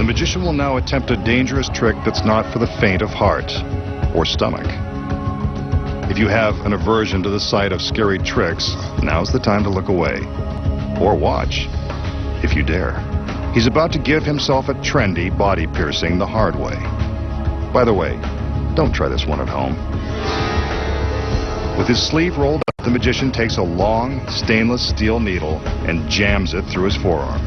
magician will now attempt a dangerous trick that's not for the faint of heart or stomach. If you have an aversion to the sight of scary tricks, now's the time to look away. Or watch, if you dare. He's about to give himself a trendy body piercing the hard way. By the way, don't try this one at home. With his sleeve rolled up, the magician takes a long, stainless steel needle and jams it through his forearm.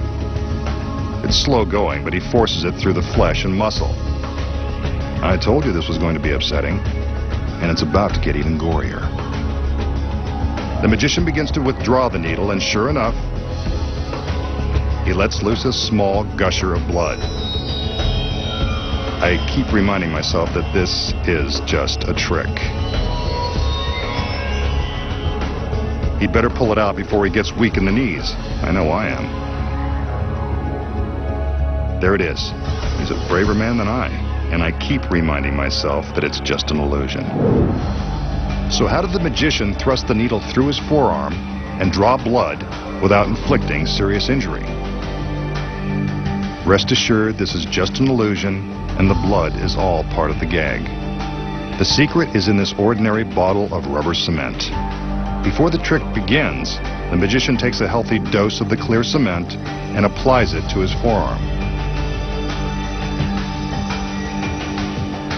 It's slow going, but he forces it through the flesh and muscle. I told you this was going to be upsetting, and it's about to get even gorier. The magician begins to withdraw the needle, and sure enough, he lets loose a small gusher of blood. I keep reminding myself that this is just a trick. He'd better pull it out before he gets weak in the knees. I know I am. There it is. He's a braver man than I, and I keep reminding myself that it's just an illusion. So how did the magician thrust the needle through his forearm and draw blood without inflicting serious injury? Rest assured, this is just an illusion, and the blood is all part of the gag. The secret is in this ordinary bottle of rubber cement. Before the trick begins, the magician takes a healthy dose of the clear cement and applies it to his forearm.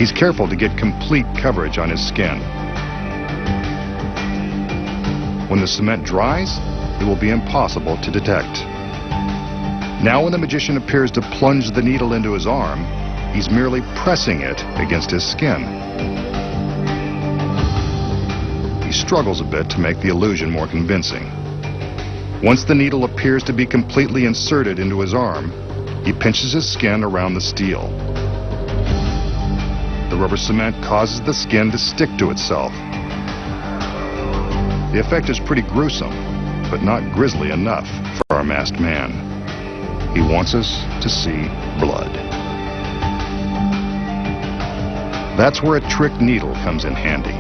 He's careful to get complete coverage on his skin. When the cement dries, it will be impossible to detect. Now when the magician appears to plunge the needle into his arm, he's merely pressing it against his skin. He struggles a bit to make the illusion more convincing. Once the needle appears to be completely inserted into his arm, he pinches his skin around the steel. The rubber cement causes the skin to stick to itself. The effect is pretty gruesome, but not grisly enough for our masked man. He wants us to see blood. That's where a trick needle comes in handy.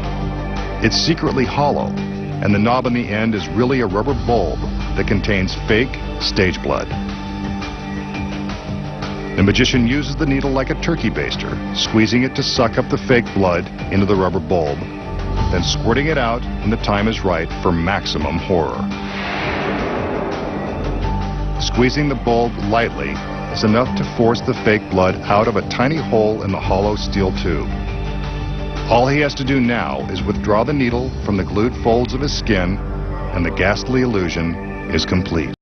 It's secretly hollow, and the knob on the end is really a rubber bulb that contains fake stage blood. The magician uses the needle like a turkey baster, squeezing it to suck up the fake blood into the rubber bulb, then squirting it out when the time is right for maximum horror. Squeezing the bulb lightly is enough to force the fake blood out of a tiny hole in the hollow steel tube. All he has to do now is withdraw the needle from the glued folds of his skin, and the ghastly illusion is complete.